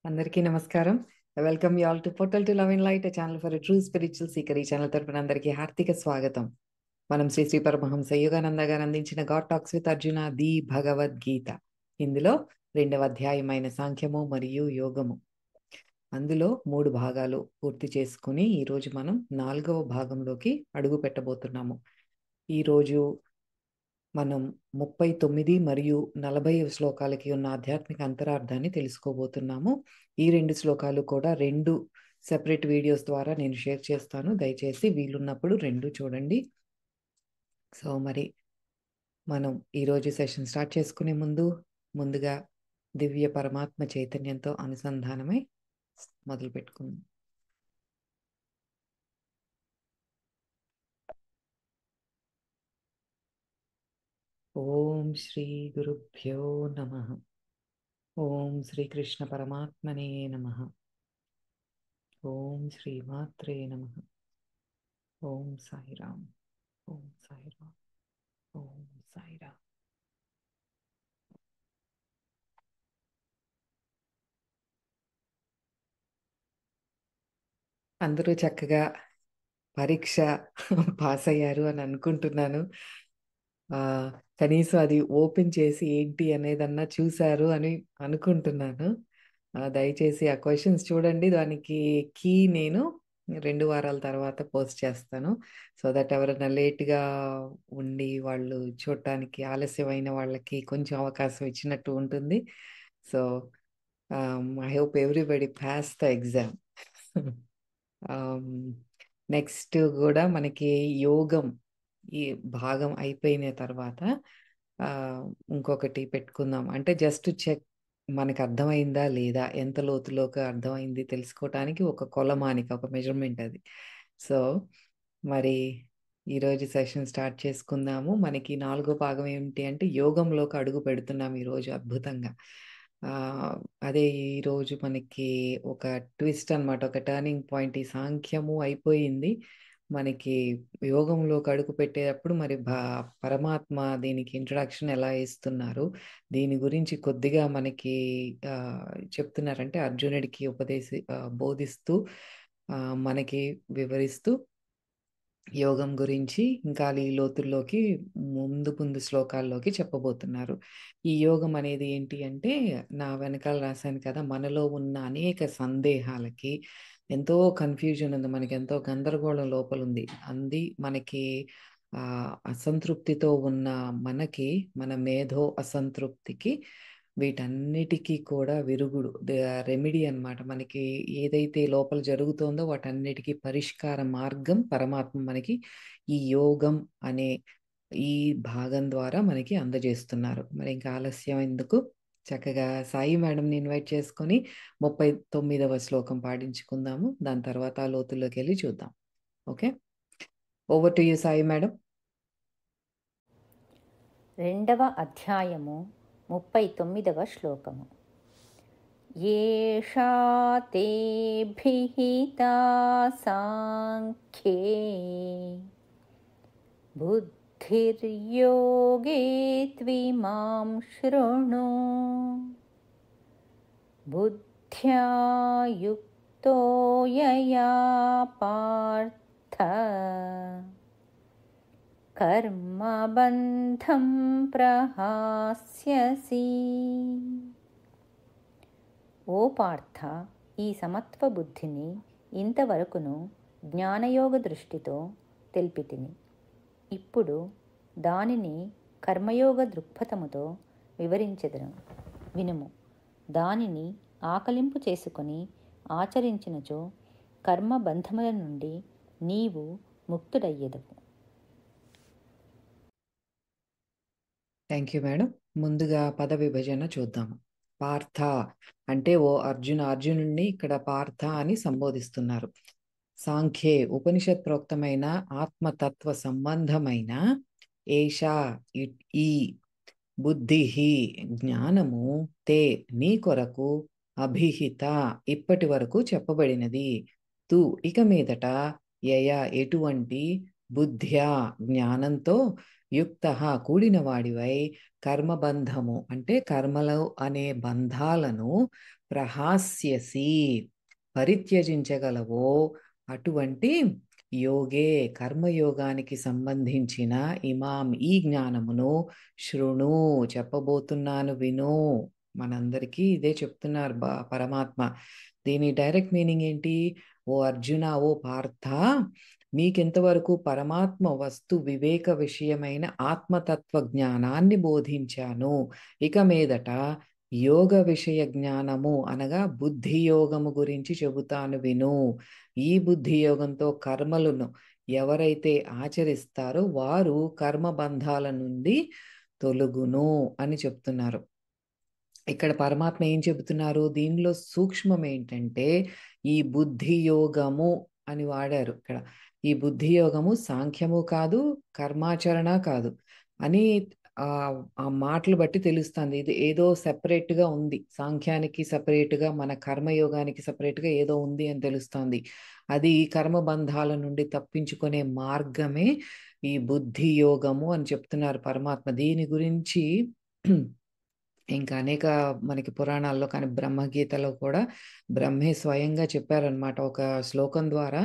అందరికీ నమస్కారం. Welcome you all to portal to love and light, channel for true spiritual seeker. ఈ channel తరపున అందరికీ హార్దిక స్వాగతం. మనం శ్రీ శ్రీ పరమహంస యోగానంద గారు అందించిన God talks with Arjuna the Bhagavad Gita. ఇందులో 2వ అధ్యాయమైన సాంఖ్యము మరియు యోగము. అందులో 3 భాగాలు పూర్తి చేసుకుని ఈరోజు మనం 4వ భాగంలోకి అడుగు పెట్టబోతున్నాము. ఈరోజు మనం 39 మరియు 40 శ్లోకాలకి ఉన్న ఆధ్యాత్మిక అంతరార్థాన్ని తెలుసుకోబోతున్నాము. ఈ 2 శ్లోకాలు కూడా 2 సెపరేట్ వీడియోస్ ద్వారా నేను షేర్ చేస్తాను. దయచేసి వీలున్నప్పుడు 2 చూడండి. సో మరి మనం ఈరోజు సెషన్ స్టార్ట్ చేసుకునే ముందుగా దివ్య పరమాత్మ చైతన్యంతో అనుసంధానమై మొదలు పెట్టుకుందాం. ఓం శ్రీ గురుభ్యో నమః. ఓం శ్రీకృష్ణ పరమాత్మనే నమః. ఓం శ్రీమాత్రే నమః. ఓం సాయిరామ్. ఓం సాయిరామ్. ఓం సాయిరామ్. అందరూ చక్కగా పరీక్ష పాస్ అయ్యారు అని అనుకుంటున్నాను. కనీసం అది ఓపెన్ చేసి ఏంటి అనేదన్నా చూశారు అని అనుకుంటున్నాను. దయచేసి ఆ క్వశ్చన్స్ చూడండి. దానికి కీ నేను 2 వారాల తర్వాత పోస్ట్ చేస్తాను. సో దట్ ఎవరైనా లేట్‌గా ఉండి వాళ్ళు చూడటానికి ఆలస్యమైన వాళ్ళకి కొంచెం అవకాశం ఇచ్చినట్టు ఉంటుంది. So I hope everybody pass the exam. Next కూడా మనకి యోగం ఈ భాగం అయిపోయిన తర్వాత ఇంకొకటి పెట్టుకుందాం. అంటే జస్ట్ చెక్ మనకు అర్థమైందా లేదా, ఎంత లోతులోకి అర్థమైంది తెలుసుకోవటానికి ఒక కొలమానిక, ఒక మెజర్మెంట్ అది. సో మరి ఈరోజు సెషన్ స్టార్ట్ చేసుకుందాము. మనకి 4వ భాగం ఏంటి అంటే యోగంలోకి అడుగు పెడుతున్నాం ఈరోజు అద్భుతంగా. అదే ఈరోజు మనకి ఒక ట్విస్ట్ అన్నమాట, ఒక టర్నింగ్ పాయింట్. ఈ సాంఖ్యము అయిపోయింది. మనకి యోగంలోకి అడుగు పెట్టేటప్పుడు మరి పరమాత్మ దీనికి ఇంట్రడక్షన్ ఎలా ఇస్తున్నారు, దీని గురించి కొద్దిగా మనకి చెప్తున్నారంటే అర్జునుడికి బోధిస్తూ మనకి వివరిస్తూ యోగం గురించి ఇంకా ఈ లోతుల్లోకి ముందు శ్లోకాల్లోకి చెప్పబోతున్నారు. ఈ యోగం అనేది ఏంటి అంటే, నా వెనకాల రాశాను కదా, మనలో ఉన్న అనేక సందేహాలకి ఎంతో కన్ఫ్యూజన్ ఉంది, మనకి ఎంతో గందరగోళం లోపలుంది. మనకి అసంతృప్తితో ఉన్న మనకి, మన మేధో అసంతృప్తికి వీటన్నిటికీ కూడా విరుగుడు, రెమెడీ అన్నమాట. మనకి ఏదైతే లోపల జరుగుతోందో వాటన్నిటికీ పరిష్కార మార్గం పరమాత్మ మనకి ఈ యోగం అనే ఈ భాగం ద్వారా మనకి అందజేస్తున్నారు. మరి ఇంకా ఆలస్యం ఎందుకు, చక్కగా సాయి మేడంని ఇన్వైట్ చేసుకొని 39వ శ్లోకం పాటించుకుందాము. దాని తర్వాత ఆ లోతుల్లోకి వెళ్ళి చూద్దాం. Okay, over to you Sai madam. 2వ అధ్యాయము 39వ శ్లోకము. ఏషా తే భిహితా సాంఖ్యే బుద్ధిర్యోగే త్విమాం శృణు బుద్ధ్యా యుక్తో యయా పార్థ కర్మబంధం ప్రహాస్యసి. ఓ పార్థ, ఈ సమత్వ బుద్ధిని ఇంతవరకును జ్ఞానయోగ దృష్టితో తెలిపితిని. ఇప్పుడు దానిని కర్మయోగ దృక్పథముతో వివరించెదను, వినుము. దానిని ఆకలింపు చేసుకొని ఆచరించినచో కర్మబంధముల నుండి నీవు ముక్తుడయ్యెదవు. Thank you madam. ముందుగా పద విభజన చూద్దాము. పార్థ అంటే ఓ అర్జునుడిని ఇక్కడ పార్థ అని సంబోధిస్తున్నారు. సాంఖ్యే ఉపనిషత్ ప్రోక్తమైన ఆత్మతత్వ సంబంధమైన ఏషా ఈ బుద్ధి జ్ఞానము తే నీ కొరకు అభిహిత ఇప్పటి వరకు చెప్పబడినది. తు ఇక మీదట యయ ఎటువంటి బుద్ధ్యా జ్ఞానంతో యుక్తః కూడిన వాడివై కర్మబంధము అంటే కర్మలు అనే బంధాలను ప్రహాస్యసి పరిత్యజించగలవో అటువంటి యోగే కర్మయోగానికి సంబంధించిన ఇమాం ఈ జ్ఞానమును శృణు చెప్పబోతున్నాను విను. మనందరికీ ఇదే చెప్తున్నారు పరమాత్మ. దీని డైరెక్ట్ మీనింగ్ ఏంటి? ఓ అర్జున, ఓ పార్థ, మీకెంతవరకు పరమాత్మ వస్తు వివేక విషయమైన ఆత్మతత్వ జ్ఞానాన్ని బోధించాను. ఇక మీదట యోగ విషయ జ్ఞానము అనగా బుద్ధి యోగము గురించి చెబుతాను విను. ఈ బుద్ధి యోగంతో కర్మలను ఎవరైతే ఆచరిస్తారో వారు కర్మబంధాల నుండి తొలగును అని చెప్తున్నారు. ఇక్కడ పరమాత్మ ఏం చెబుతున్నారు? దీనిలో సూక్ష్మం ఏంటంటే ఈ బుద్ధి యోగము అని వాడారు ఇక్కడ. ఈ బుద్ధి యోగము సాంఖ్యము కాదు, కర్మాచరణ కాదు అని ఆ మాటలు బట్టి తెలుస్తుంది. ఇది ఏదో సెపరేట్గా ఉంది, సాంఖ్యానికి సపరేట్గా మన కర్మయోగానికి సపరేట్గా ఏదో ఉంది అని తెలుస్తుంది. అది కర్మబంధాల నుండి తప్పించుకునే మార్గమే ఈ బుద్ధి యోగము అని చెప్తున్నారు పరమాత్మ. దీని గురించి ఇంకా అనేక మనకి పురాణాల్లో కానీ బ్రహ్మగీతలో కూడా బ్రహ్మే స్వయంగా చెప్పారనమాట. ఒక శ్లోకం ద్వారా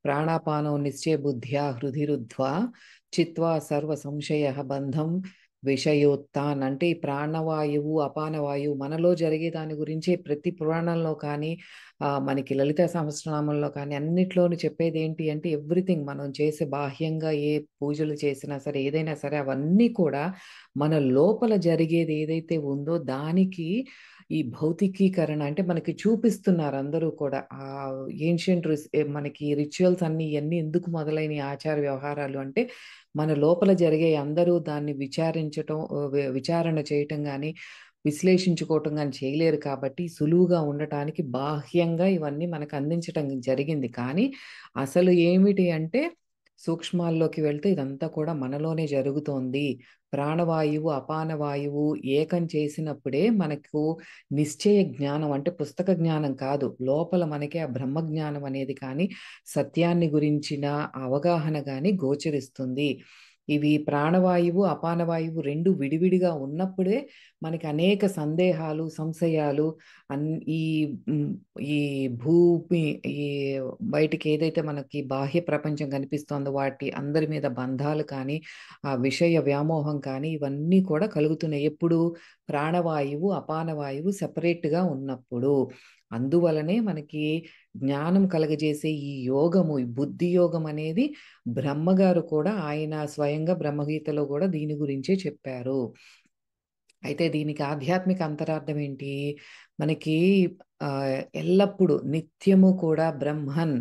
ప్రాణాపానం నిశ్చయ బుద్ధ్యా హృది రుద్ధ్వా చిత్వా సర్వ సంశయ బంధం విషయోత్తాన్. అంటే ఈ ప్రాణవాయువు అపానవాయువు మనలో జరిగే దాని గురించి ప్రతి పురాణంలో కానీ మనకి లలిత సహస్రనామంలో కానీ అన్నిట్లోనూ చెప్పేది ఏంటి అంటే ఎవ్రీథింగ్ మనం చేసే బాహ్యంగా ఏ పూజలు చేసినా సరే ఏదైనా సరే అవన్నీ కూడా మన లోపల జరిగేది ఏదైతే ఉందో దానికి ఈ భౌతికీకరణ అంటే మనకి చూపిస్తున్నారు అందరూ కూడా. ఆ ఏన్షియంట్ మనకి రిచువల్స్ అన్ని ఇవన్నీ ఎందుకు మొదలైన ఆచార వ్యవహారాలు అంటే మన లోపల జరిగే అందరూ దాన్ని విచారణ చేయటం కానీ విశ్లేషించుకోవటం కానీ చేయలేరు కాబట్టి సులువుగా ఉండటానికి బాహ్యంగా ఇవన్నీ మనకు అందించటం జరిగింది. కానీ అసలు ఏమిటి అంటే సూక్ష్మాల్లోకి వెళ్తే ఇదంతా కూడా మనలోనే జరుగుతోంది. ప్రాణవాయువు అపానవాయువు ఏకం చేసినప్పుడే మనకు నిశ్చయ జ్ఞానం అంటే పుస్తక జ్ఞానం కాదు, లోపల మనకి ఆ బ్రహ్మ జ్ఞానం అనేది కానీ సత్యాన్ని గురించిన అవగాహన కానీ గోచరిస్తుంది. ఇవి ప్రాణవాయువు అపానవాయువు రెండు విడివిడిగా ఉన్నప్పుడే మనకి అనేక సందేహాలు సంశయాలు ఈ ఈ భూమి ఈ బయటికి ఏదైతే మనకి బాహ్య ప్రపంచం కనిపిస్తోందో వాటి అందరి మీద బంధాలు కానీ ఆ విషయ వ్యామోహం కానీ ఇవన్నీ కూడా కలుగుతున్నాయి. ఎప్పుడు ప్రాణవాయువు అపానవాయువు సెపరేట్గా ఉన్నప్పుడు. అందువలనే మనకి జ్ఞానం కలగజేసే ఈ యోగము, ఈ బుద్ధి యోగం అనేది బ్రహ్మగారు కూడా ఆయన స్వయంగా బ్రహ్మగీతలో కూడా దీని గురించే చెప్పారు. అయితే దీనికి ఆధ్యాత్మిక అంతరార్థం ఏంటి? మనకి ఎల్లప్పుడూ నిత్యము కూడా బ్రహ్మన్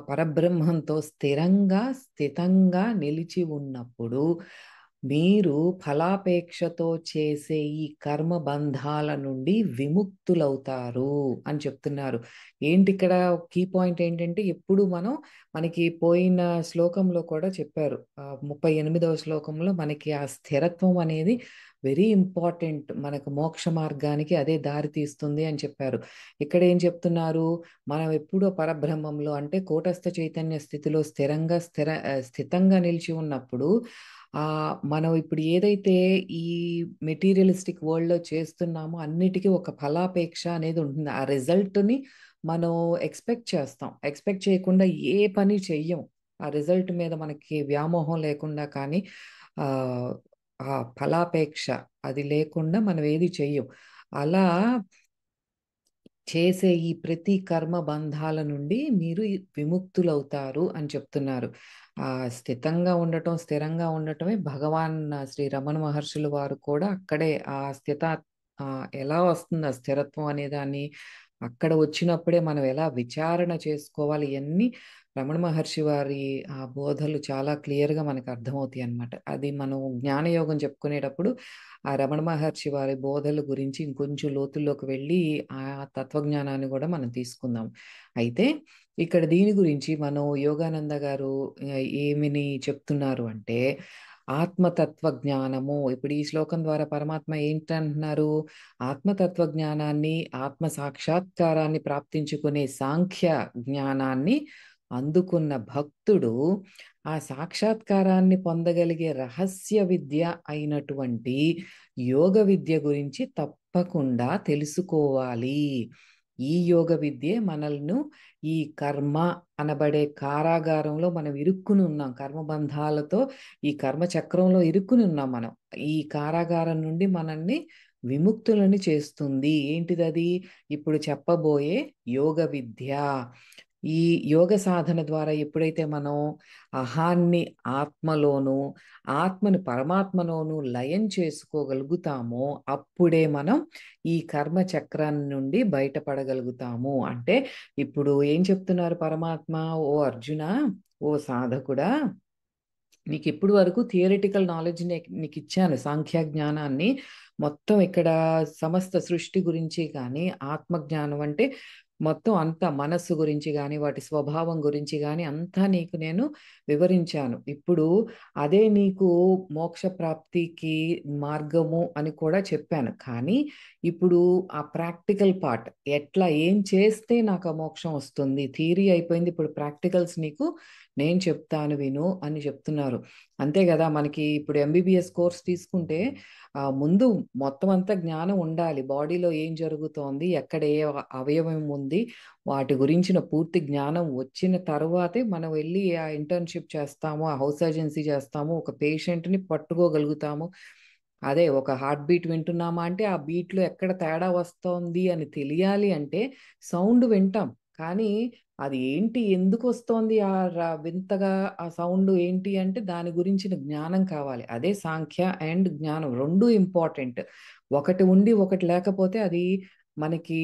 పరబ్రహ్మంతో స్థితంగా నిలిచి ఉన్నప్పుడు మీరు ఫలాపేక్షతో చేసే ఈ కర్మ బంధాల నుండి విముక్తులవుతారు అని చెప్తున్నారు. ఏంటి ఇక్కడ కీ పాయింట్ ఏంటంటే ఎప్పుడు మనకి పోయిన శ్లోకంలో కూడా చెప్పారు, 38వ శ్లోకంలో మనకి ఆ స్థిరత్వం అనేది వెరీ ఇంపార్టెంట్, మనకు మోక్ష మార్గానికి అదే దారి తీస్తుంది అని చెప్పారు. ఇక్కడ ఏం చెప్తున్నారు? మనం ఎప్పుడో పరబ్రహ్మంలో అంటే కూటస్థ చైతన్య స్థితిలో స్థితంగా నిలిచి ఉన్నప్పుడు మనం ఇప్పుడు ఏదైతే ఈ మెటీరియలిస్టిక్ వరల్డ్లో చేస్తున్నామో అన్నిటికీ ఒక ఫలాపేక్ష అనేది ఉంటుంది. ఆ రిజల్ట్ని మనం ఎక్స్పెక్ట్ చేస్తాం. ఎక్స్పెక్ట్ చేయకుండా ఏ పని చెయ్యం. ఆ రిజల్ట్ మీద మనకి వ్యామోహం లేకుండా కానీ ఆ ఫలాపేక్ష అది లేకుండా మనం ఏది చెయ్యం. అలా చేసే ఈ ప్రతి కర్మ బంధాల నుండి మీరు విముక్తులవుతారు అని చెప్తున్నారు. స్థిరంగా ఉండటమే భగవాన్ శ్రీ రమణ మహర్షుల వారు కూడా అక్కడే ఆ ఎలా వస్తుంది ఆ స్థిరత్వం అనే దాన్ని అక్కడ వచ్చినప్పుడే మనం ఎలా విచారణ చేసుకోవాలి ఇవన్నీ రమణ మహర్షి వారి ఆ బోధలు చాలా క్లియర్గా మనకు అర్థమవుతాయి అన్నమాట. అది మనం జ్ఞానయోగం చెప్పుకునేటప్పుడు ఆ రమణ మహర్షి వారి బోధల గురించి ఇంకొంచెం లోతుల్లోకి వెళ్ళి ఆ తత్వజ్ఞానాన్ని కూడా మనం తీసుకుందాం. అయితే ఇక్కడ దీని గురించి మనం యోగానంద గారు ఏమిని చెప్తున్నారు అంటే ఆత్మతత్వ జ్ఞానము. ఇప్పుడు ఈ శ్లోకం ద్వారా పరమాత్మ ఏంటంటున్నారు? ఆత్మతత్వ జ్ఞానాన్ని ఆత్మ సాక్షాత్కారాన్ని ప్రాప్తించుకునే సాంఖ్య జ్ఞానాన్ని అందుకున్న భక్తుడు ఆ సాక్షాత్కారాన్ని పొందగలిగే రహస్య విద్య అయినటువంటి యోగ విద్య గురించి తప్పకుండా తెలుసుకోవాలి. ఈ యోగ విద్యే మనల్ని ఈ కర్మ అనబడే కారాగారంలో మనం ఇరుక్కుని ఉన్నాం. కర్మబంధాలతో ఈ కర్మ చక్రంలో ఇరుక్కుని ఉన్నాం మనం. ఈ కారాగారం నుండి మనల్ని విముక్తులని చేస్తుంది. ఏంటిదది? ఇప్పుడు చెప్పబోయే యోగ విద్య. ఈ యోగ సాధన ద్వారా ఎప్పుడైతే మనం అహాన్ని ఆత్మలోను, ఆత్మను పరమాత్మలోను లయం చేసుకోగలుగుతామో అప్పుడే మనం ఈ కర్మ చక్రాన్ని నుండి బయటపడగలుగుతాము. అంటే ఇప్పుడు ఏం చెప్తున్నారు పరమాత్మ? ఓ అర్జున, ఓ సాధకుడా, నీకు ఇప్పుడు వరకు థియరిటికల్ నాలెడ్జ్ నీకు ఇచ్చాను, సాంఖ్య జ్ఞానాన్ని మొత్తం. ఇక్కడ సమస్త సృష్టి గురించి కానీ, ఆత్మజ్ఞానం అంటే మొత్తం అంతా మనస్సు గురించి కానీ, వాటి స్వభావం గురించి కానీ అంతా నీకు నేను వివరించాను. ఇప్పుడు అదే నీకు మోక్ష ప్రాప్తికి మార్గము అని కూడా చెప్పాను. కానీ ఇప్పుడు ఆ ప్రాక్టికల్ పార్ట్, ఎట్లా ఏం చేస్తే నాకు ఆ మోక్షం వస్తుంది, థియరీ అయిపోయింది, ఇప్పుడు ప్రాక్టికల్స్ నీకు నేను చెప్తాను విను అని చెప్తున్నారు. అంతే కదా, మనకి ఇప్పుడు ఎంబీబీఎస్ కోర్స్ తీసుకుంటే ముందు మొత్తం అంతా జ్ఞానం ఉండాలి. బాడీలో ఏం జరుగుతోంది, ఎక్కడ ఏ అవయవం ఉంది, వాటి గురించిన పూర్తి జ్ఞానం వచ్చిన తర్వాతే మనం వెళ్ళి ఆ ఇంటర్న్షిప్ చేస్తాము, ఆ హౌస్ ఏజెన్సీ చేస్తాము, ఒక పేషెంట్ని పట్టుకోగలుగుతాము. అదే ఒక హార్ట్ బీట్ వింటున్నామా అంటే ఆ బీట్లో ఎక్కడ తేడా వస్తోంది అని తెలియాలి అంటే సౌండ్ వింటాం. కానీ అది ఏంటి, ఎందుకు వస్తోంది ఆ వింతగా ఆ సౌండ్ ఏంటి అంటే దాని గురించిన జ్ఞానం కావాలి. అదే సాంఖ్య అండ్ జ్ఞానం రెండు ఇంపార్టెంట్. ఒకటి ఉండి ఒకటి లేకపోతే అది మనకి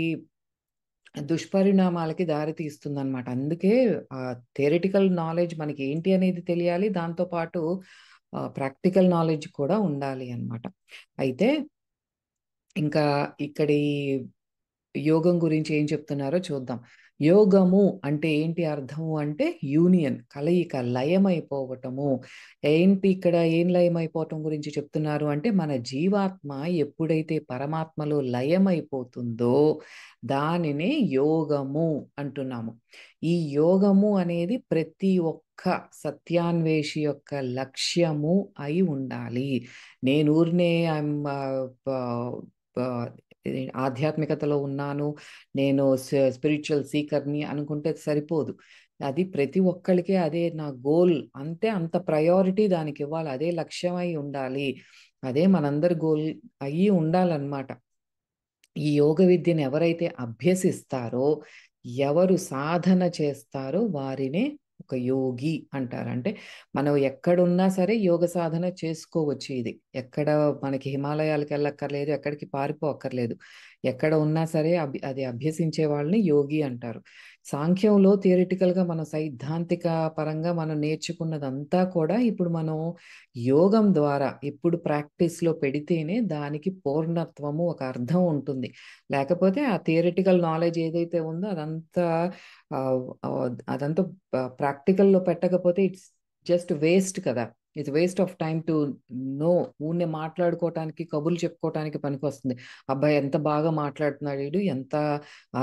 దుష్పరిణామాలకి దారి తీస్తుంది అనమాట. అందుకే ఆ థియరిటికల్ నాలెడ్జ్ మనకి ఏంటి అనేది తెలియాలి, దాంతో పాటు ప్రాక్టికల్ నాలెడ్జ్ కూడా ఉండాలి అన్నమాట. అయితే ఇంకా ఇక్కడి యోగం గురించి ఏం చెప్తున్నారో చూద్దాం. యోగము అంటే ఏంటి అర్థము అంటే యూనియన్, కలయిక, లయమైపోవటము. ఏంటి ఇక్కడ ఏం లయమైపోవటం గురించి చెప్తున్నారు అంటే మన జీవాత్మ ఎప్పుడైతే పరమాత్మలో లయమైపోతుందో దానినే యోగము అంటున్నాము. ఈ యోగము అనేది ప్రతి ఒక్క సత్యాన్వేషి యొక్క లక్ష్యము అయి ఉండాలి. నేను ఊరినే ఆధ్యాత్మికతలో ఉన్నాను, నేను స్పిరిచువల్ సీకర్ని అనుకుంటే సరిపోదు. అది ప్రతి ఒక్కరికి అదే నా గోల్, అంతే, అంత ప్రయారిటీ దానికి ఇవ్వాలి, అదే లక్ష్యం అయి ఉండాలి, అదే మనందరి గోల్ అయ్యి ఉండాలన్నమాట. ఈ యోగ విద్యను ఎవరైతే అభ్యసిస్తారో, ఎవరు సాధన చేస్తారో వారినే ఒక యోగి అంటారు. అంటే మనం ఎక్కడున్నా సరే యోగ సాధన చేసుకోవచ్చు. ఇది ఎక్కడ మనకి హిమాలయాలకు వెళ్ళక్కర్లేదు, ఎక్కడికి పారిపోక్కర్లేదు. ఎక్కడ ఉన్నా సరే అది అభ్యసించే వాళ్ళని యోగి అంటారు. సాంఖ్యంలో థియరిటికల్గా మనం సైద్ధాంతిక పరంగా మనం నేర్చుకున్నదంతా కూడా ఇప్పుడు మనం యోగం ద్వారా ఇప్పుడు ప్రాక్టీస్లో పెడితేనే దానికి పూర్ణత్వము, ఒక అర్థం ఉంటుంది. లేకపోతే ఆ థియరిటికల్ నాలెడ్జ్ ఏదైతే ఉందో అదంతా ప్రాక్టికల్లో పెట్టకపోతే ఇట్స్ జస్ట్ వేస్ట్ కదా. It's waste of time to know. ఊరినే మాట్లాడుకోవటానికి, కబుర్లు చెప్పుకోవటానికి పనికొస్తుంది. అబ్బాయి ఎంత బాగా మాట్లాడుతున్నాడు వీడు, ఎంత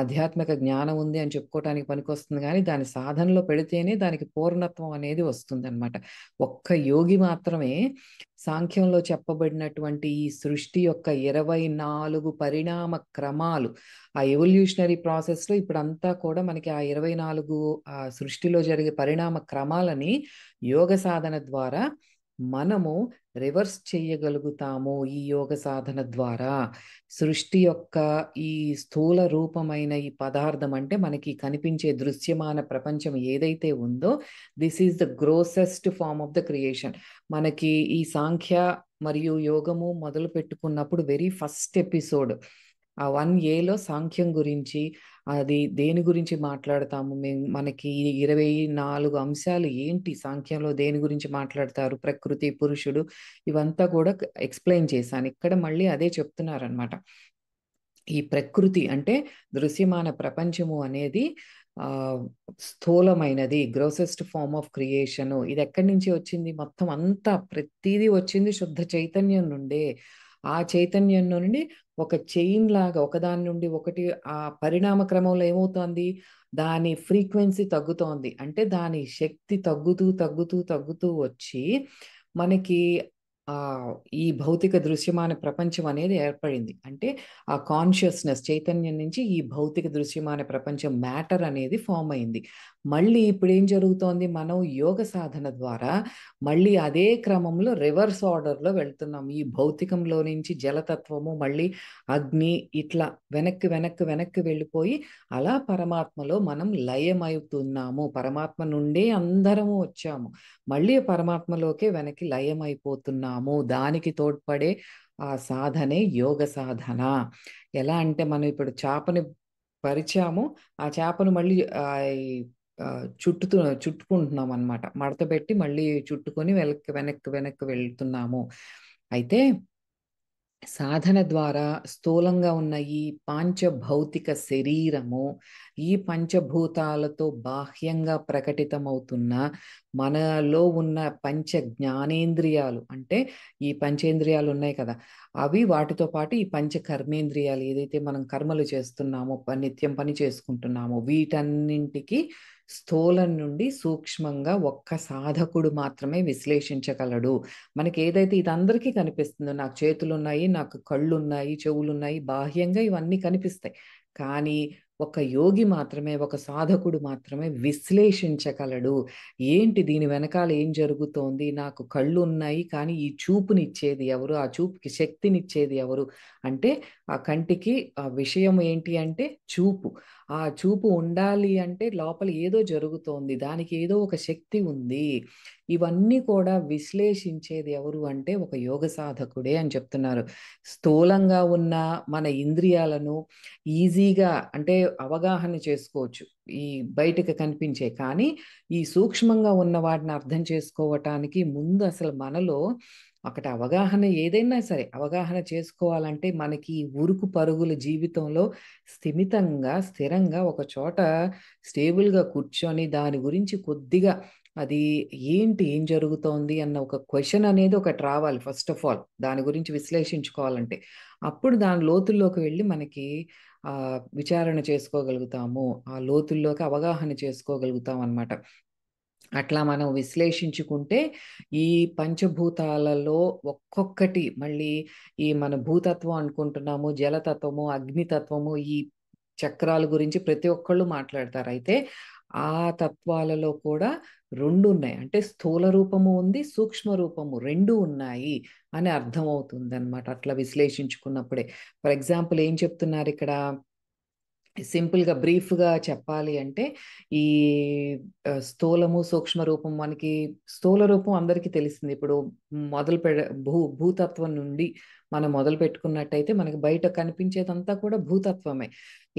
ఆధ్యాత్మిక జ్ఞానం ఉంది అని చెప్పుకోవటానికి పనికొస్తుంది. కానీ దాని సాధనలో పెడితేనే దానికి పూర్ణత్వం అనేది వస్తుంది అనమాట. ఒక్క యోగి మాత్రమే సాంఖ్యంలో చెప్పబడినటువంటి ఈ సృష్టి యొక్క 24 పరిణామ క్రమాలు, ఆ ఎవల్యూషనరీ ప్రాసెస్లో ఇప్పుడంతా కూడా మనకి ఆ 24 సృష్టిలో జరిగే పరిణామ క్రమాలని యోగ సాధన ద్వారా మనము రివర్స్ చేయగలుగుతాము. ఈ యోగ సాధన ద్వారా సృష్టి యొక్క ఈ స్థూల రూపమైన ఈ పదార్థం, అంటే మనకి కనిపించే దృశ్యమాన ప్రపంచం ఏదైతే ఉందో, this is the grossest form of the creation. మనకి ఈ సాంఖ్య మరియు యోగము మొదలు పెట్టుకున్నప్పుడు వెరీ ఫస్ట్ ఎపిసోడ్ ఆ 1Aలో సాంఖ్యం గురించి, అది దేని గురించి మాట్లాడతాము మేము, మనకి 24 అంశాలు ఏంటి సాంఖ్యంలో, దేని గురించి మాట్లాడతారు, ప్రకృతి, పురుషుడు, ఇవంతా కూడా ఎక్స్ప్లెయిన్ చేశాను. ఇక్కడ మళ్ళీ అదే చెప్తున్నారనమాట. ఈ ప్రకృతి అంటే దృశ్యమాన ప్రపంచము అనేది స్థూలమైనది, గ్రోసెస్ట్ ఫార్మ్ ఆఫ్ క్రియేషను. ఇది ఎక్కడి నుంచి వచ్చింది? మొత్తం అంతా ప్రతిదీ వచ్చింది శుద్ధ చైతన్యం నుండే. ఆ చైతన్యం నుండి ఒక చైన్ లాగా ఒకదాని నుండి ఒకటి ఆ పరిణామ క్రమంలో ఏమవుతోంది, దాని ఫ్రీక్వెన్సీ తగ్గుతోంది. అంటే దాని శక్తి తగ్గుతూ తగ్గుతూ తగ్గుతూ వచ్చి మనకి ఈ భౌతిక దృశ్యమాన ప్రపంచం అనేది ఏర్పడింది. అంటే ఆ కాన్షియస్నెస్ చైతన్యం నుంచి ఈ భౌతిక దృశ్యమాన ప్రపంచం మ్యాటర్ అనేది ఫామ్ అయింది. మళ్ళీ ఇప్పుడు ఏం జరుగుతోంది, మనం యోగ సాధన ద్వారా మళ్ళీ అదే క్రమంలో రివర్స్ ఆర్డర్లో వెళ్తున్నాం. ఈ భౌతికంలో నుంచి జలతత్వము మళ్ళీ అగ్ని ఇట్లా వెనక్కి వెనక్కి వెనక్కి వెళ్ళిపోయి అలా పరమాత్మలో మనం లయమవుతున్నాము. పరమాత్మ నుండే అందరము వచ్చాము. మళ్ళీ పరమాత్మలోకే వెనక్కి లయమైపోతున్నాము. దానికి తోడ్పడే ఆ సాధనే యోగ సాధన. ఎలా అంటే మనం ఇప్పుడు చేపని పరిచాము, ఆ చేపను మళ్ళీ చుట్టుకుంటున్నాం అనమాట. మడత పెట్టి మళ్ళీ చుట్టుకొని వెనక్కి వెనక్కి వెనక్కి వెళ్తున్నాము. అయితే సాధన ద్వారా స్థూలంగా ఉన్న ఈ పాంచభౌతిక శరీరము, ఈ పంచభూతాలతో బాహ్యంగా ప్రకటితమవుతున్న మనలో ఉన్న పంచ జ్ఞానేంద్రియాలు, అంటే ఈ పంచేంద్రియాలు ఉన్నాయి కదా, అవి వాటితో పాటు ఈ పంచ కర్మేంద్రియాలు ఏదైతే మనం కర్మలు చేస్తున్నామో, నిత్యం పని చేసుకుంటున్నామో, వీటన్నింటికి స్థూలం నుండి సూక్ష్మంగా ఒక్క సాధకుడు మాత్రమే విశ్లేషించగలడు. మనకి ఏదైతే ఇదందరికీ కనిపిస్తుందో, నాకు చేతులున్నాయి, నాకు కళ్ళున్నాయి, చెవులున్నాయి, బాహ్యంగా ఇవన్నీ కనిపిస్తాయి. కానీ ఒక యోగి మాత్రమే, ఒక సాధకుడు మాత్రమే విశ్లేషించగలడు. ఏంటి దీని వెనకాల ఏం జరుగుతోంది? నాకు కళ్ళు ఉన్నాయి, కానీ ఈ చూపునిచ్చేది ఎవరు? ఆ చూపుకి శక్తినిచ్చేది ఎవరు? అంటే ఆ కంటికి ఆ విషయం ఏంటి అంటే చూపు. ఆ చూపు ఉండాలి అంటే లోపల ఏదో జరుగుతోంది. దానికి ఏదో ఒక శక్తి ఉంది. ఇవన్నీ కూడా విశ్లేషించేది ఎవరు అంటే ఒక యోగ సాధకుడే అని చెప్తున్నారు. స్థూలంగా ఉన్న మన ఇంద్రియాలను ఈజీగా అంటే అవగాహన చేసుకోవచ్చు, ఈ బయటకు కనిపించే. కానీ ఈ సూక్ష్మంగా ఉన్న వాటిని అర్థం చేసుకోవటానికి ముందు అసలు మనలో ఒకటి అవగాహన, ఏదైనా సరే అవగాహన చేసుకోవాలంటే మనకి ఈ ఉరుకు పరుగుల జీవితంలో స్థిరంగా ఒక చోట స్టేబుల్గా కూర్చొని దాని గురించి కొద్దిగా అది ఏంటి, ఏం జరుగుతోంది అన్న ఒక క్వశ్చన్ అనేది ఒకటి రావాలి. ఫస్ట్ ఆఫ్ ఆల్ దాని గురించి విశ్లేషించుకోవాలంటే అప్పుడు దాని లోతుల్లోకి వెళ్ళి మనకి విచారణ చేసుకోగలుగుతాము, ఆ లోతుల్లోకి అవగాహన చేసుకోగలుగుతాం అన్నమాట. అట్లా మనం విశ్లేషించుకుంటే ఈ పంచభూతాలలో ఒక్కొక్కటి మళ్ళీ ఈ మన భూతత్వం అనుకుంటున్నాము, జలతత్వము, అగ్నితత్వము, ఈ చక్రాల గురించి ప్రతి ఒక్కళ్ళు మాట్లాడతారు. అయితే ఆ తత్వాలలో కూడా రెండు ఉన్నాయి. అంటే స్థూల రూపము ఉంది, సూక్ష్మ రూపము రెండు ఉన్నాయి అని అర్థమవుతుంది అనమాట అట్లా విశ్లేషించుకున్నప్పుడే. ఫర్ ఎగ్జాంపుల్ ఏం చెప్తున్నారు ఇక్కడ, సింపుల్గా బ్రీఫ్గా చెప్పాలి అంటే ఈ స్థూలము సూక్ష్మ రూపం, మనకి స్థూల రూపం అందరికీ తెలిసింది. ఇప్పుడు మొదలు భూతత్వం నుండి మనం మొదలు పెట్టుకున్నట్టయితే మనకి బయట కనిపించేదంతా కూడా భూతత్వమే.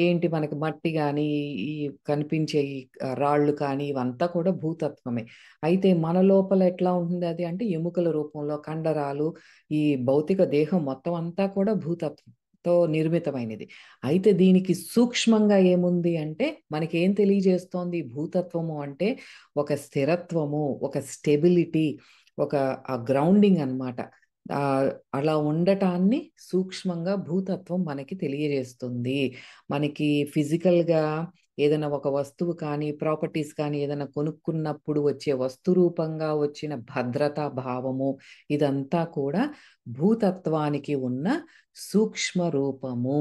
ఏంటి, మనకి మట్టి కానీ ఈ కనిపించే ఈ రాళ్ళు కానీ ఇవంతా కూడా భూతత్వమే. అయితే మన లోపల ఎట్లా ఉంటుంది అది అంటే ఎముకల రూపంలో కండరాలు, ఈ భౌతిక దేహం మొత్తం అంతా కూడా భూతత్వంతో నిర్మితమైనది. అయితే దీనికి సూక్ష్మంగా ఏముంది అంటే మనకి ఏం తెలియజేస్తోంది, భూతత్వము అంటే ఒక స్థిరత్వము, ఒక స్టెబిలిటీ, ఒక గ్రౌండింగ్ అన్నమాట. అలా ఉండటాన్ని సూక్ష్మంగా భూతత్వం మనకి తెలియజేస్తుంది. మనకి ఫిజికల్గా ఏదైనా ఒక వస్తువు కానీ ప్రాపర్టీస్ కానీ ఏదైనా కొనుక్కున్నప్పుడు వచ్చే వస్తు రూపంగా వచ్చిన భద్రతా భావము, ఇదంతా కూడా భూతత్వానికి ఉన్న సూక్ష్మ రూపము.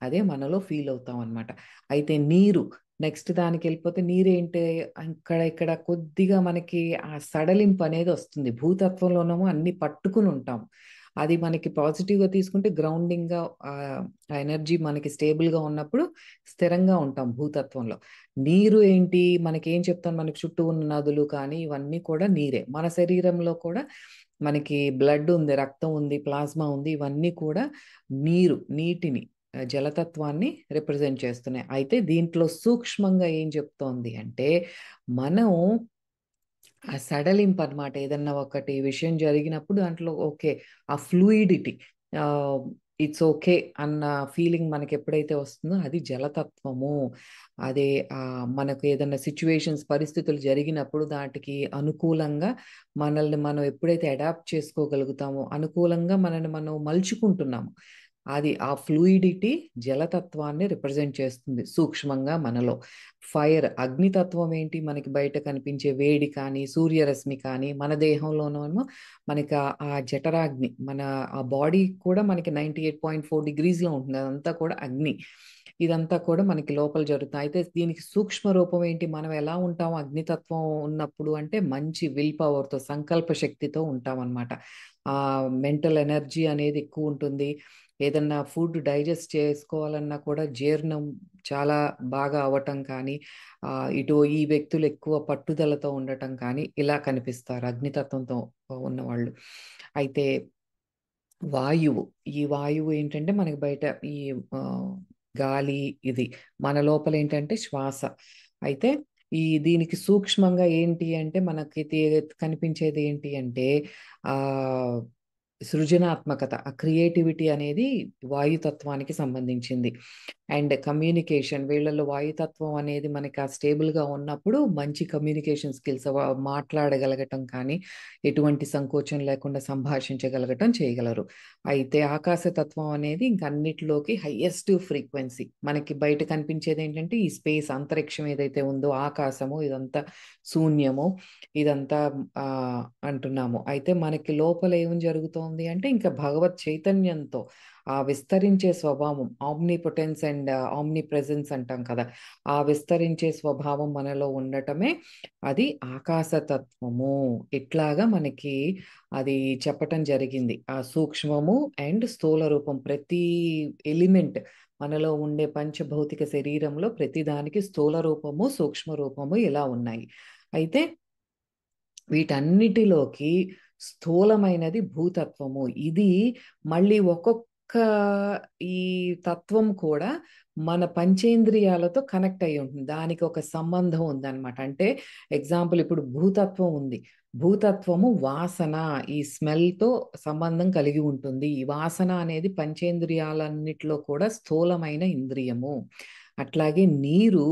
అదే మనలో ఫీల్ అవుతాం అన్నమాట. అయితే నీరు, నెక్స్ట్ దానికి వెళ్ళిపోతే నీరేంటి, ఇక్కడ కొద్దిగా మనకి ఆ సడలింపు అనేది వస్తుంది. భూతత్వంలోనేమో అన్ని పట్టుకుని ఉంటాం. అది మనకి పాజిటివ్గా తీసుకుంటే గ్రౌండింగ్గా ఆ ఎనర్జీ మనకి స్టేబుల్గా ఉన్నప్పుడు స్థిరంగా ఉంటాం భూతత్వంలో. నీరు ఏంటి, మనకి ఏం చెప్తాను, మనకి చుట్టూ ఉన్న నదులు కానీ ఇవన్నీ కూడా నీరే. మన శరీరంలో కూడా మనకి బ్లడ్ ఉంది, రక్తం ఉంది, ప్లాస్మా ఉంది, ఇవన్నీ కూడా నీటిని, జలతత్వాన్ని రిప్రజెంట్ చేస్తున్నాయి. అయితే దీంట్లో సూక్ష్మంగా ఏం చెప్తోంది అంటే మనం ఆ సడలింపు అనమాట. ఏదన్నా ఒకటి విషయం జరిగినప్పుడు దాంట్లో ఓకే, ఆ ఫ్లూయిడిటీ, ఇట్స్ ఓకే అన్న ఫీలింగ్ మనకి ఎప్పుడైతే వస్తుందో అది జలతత్వము. అదే మనకు ఏదన్నా సిచ్యువేషన్స్, పరిస్థితులు జరిగినప్పుడు దాటికి అనుకూలంగా మనల్ని మనం ఎప్పుడైతే అడాప్ట్ చేసుకోగలుగుతామో, అనుకూలంగా మనల్ని మనం మలుచుకుంటున్నాము, అది ఆ ఫ్లూయిడిటీ జలతత్వాన్ని రిప్రజెంట్ చేస్తుంది సూక్ష్మంగా మనలో. ఫైర్ అగ్నితత్వం ఏంటి, మనకి బయట కనిపించే వేడి కానీ సూర్యరశ్మి కానీ, మన దేహంలోనేమో మనకి ఆ జఠరాగ్ని, మన ఆ బాడీ కూడా మనకి 98.4 డిగ్రీస్లో ఉంటుంది, అదంతా కూడా అగ్ని. ఇదంతా కూడా మనకి లోపల జరుగుతుంది. అయితే దీనికి సూక్ష్మ రూపం ఏంటి, మనం ఎలా ఉంటాం అగ్నితత్వం ఉన్నప్పుడు అంటే మంచి విల్ పవర్తో, సంకల్ప శక్తితో ఉంటాం అనమాట. ఆ మెంటల్ ఎనర్జీ అనేది ఎక్కువ ఉంటుంది. ఏదన్నా ఫుడ్ డైజెస్ట్ చేసుకోవాలన్నా కూడా జీర్ణం చాలా బాగా అవ్వటం కానీ, ఇటు ఈ వ్యక్తులు ఎక్కువ పట్టుదలతో ఉండటం కానీ ఇలా కనిపిస్తారు అగ్నితత్వంతో ఉన్నవాళ్ళు. అయితే వాయువు, ఈ వాయువు ఏంటంటే మనకి బయట ఈ ఆ, గాలి, ఇది మన లోపల ఏంటంటే శ్వాస. అయితే దీనికి సూక్ష్మంగా ఏంటి అంటే మనకి కనిపించేది ఏంటి అంటే ఆ సృజనాత్మకత, ఆ క్రియేటివిటీ అనేది వాయుతత్వానికి సంబంధించింది. అండ్ కమ్యూనికేషన్, వీళ్ళలో వాయుతత్వం అనేది మనకి ఆ స్టేబుల్గా ఉన్నప్పుడు మంచి కమ్యూనికేషన్ స్కిల్స్, మాట్లాడగలగటం కానీ, ఎటువంటి సంకోచం లేకుండా సంభాషించగలగటం చేయగలరు. అయితే ఆకాశతత్వం అనేది ఇంక అన్నిటిలోకి హైయెస్ట్ ఫ్రీక్వెన్సీ. మనకి బయట కనిపించేది ఏంటంటే ఈ స్పేస్, అంతరిక్షం ఏదైతే ఉందో, ఆకాశము, ఇదంతా శూన్యము, ఇదంతా ఆ అంటున్నాము. అయితే మనకి లోపల ఏం జరుగుతోంది అంటే ఇంకా భగవత్ చైతన్యంతో ఆ విస్తరించే స్వభావం, ఆమ్నిపొటెన్స్ అండ్ ఆమ్ని ప్రెజెన్స్ అంటాం కదా, ఆ విస్తరించే స్వభావం మనలో ఉండటమే అది ఆకాశతత్వము. ఇట్లాగా మనకి అది చెప్పటం జరిగింది. ఆ సూక్ష్మము అండ్ స్థూల రూపం, ప్రతి ఎలిమెంట్ మనలో ఉండే పంచభౌతిక శరీరంలో ప్రతి దానికి స్థూల రూపము, సూక్ష్మ రూపము ఇలా ఉన్నాయి. అయితే వీటన్నిటిలోకి స్థూలమైనది భూతత్వము. ఇది మళ్ళీ ఒక్కొక్క ఈ తత్వం కూడా మన పంచేంద్రియాలతో కనెక్ట్ అయ్యి ఉంటుంది. దానికి ఒక సంబంధం ఉందన్నమాట. అంటే ఎగ్జాంపుల్ ఇప్పుడు భూతత్వం ఉంది. భూతత్వము వాసన, ఈ స్మెల్తో సంబంధం కలిగి ఉంటుంది. ఈ వాసన అనేది పంచేంద్రియాలన్నిటిలో కూడా స్థూలమైన ఇంద్రియము. అట్లాగే నీరు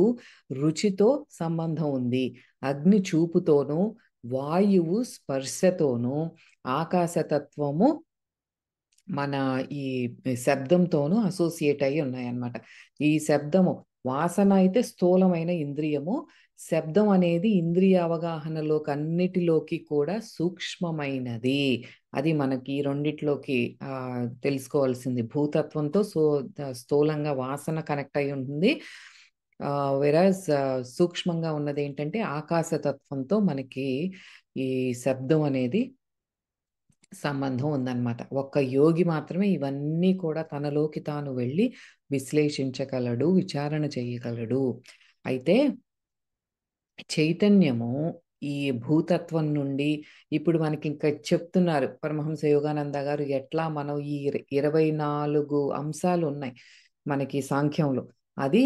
రుచితో సంబంధం ఉంది. అగ్ని చూపుతోనూ, వాయువు స్పర్శతోనూ, ఆకాశతత్వము మన ఈ శబ్దంతోనూ అసోసియేట్ అయి ఉన్నాయన్నమాట. ఈ శబ్దము, వాసన అయితే స్థూలమైన ఇంద్రియము, శబ్దం అనేది ఇంద్రియ అవగాహనలోకి అన్నిటిలోకి కూడా సూక్ష్మమైనది. అది మనకి ఈ రెండిట్లోకి తెలుసుకోవాల్సింది. భూతత్వంతో స్థూలంగా వాసన కనెక్ట్ అయి ఉంటుంది. వెరాజ్ సూక్ష్మంగా ఉన్నది ఏంటంటే ఆకాశతత్వంతో మనకి ఈ శబ్దం అనేది సంబంధం ఉందన్నమాట. ఒక్క యోగి మాత్రమే ఇవన్నీ కూడా తనలోకి తాను వెళ్ళి విశ్లేషించగలడు, విచారణ చేయగలడు. అయితే చైతన్యము ఈ భూతత్వం నుండి ఇప్పుడు మనకి ఇంకా చెప్తున్నారు పరమహంస యోగానంద గారు, ఎట్లా మనం ఈ 24 అంశాలు ఉన్నాయి మనకి సాంఖ్యంలో. అది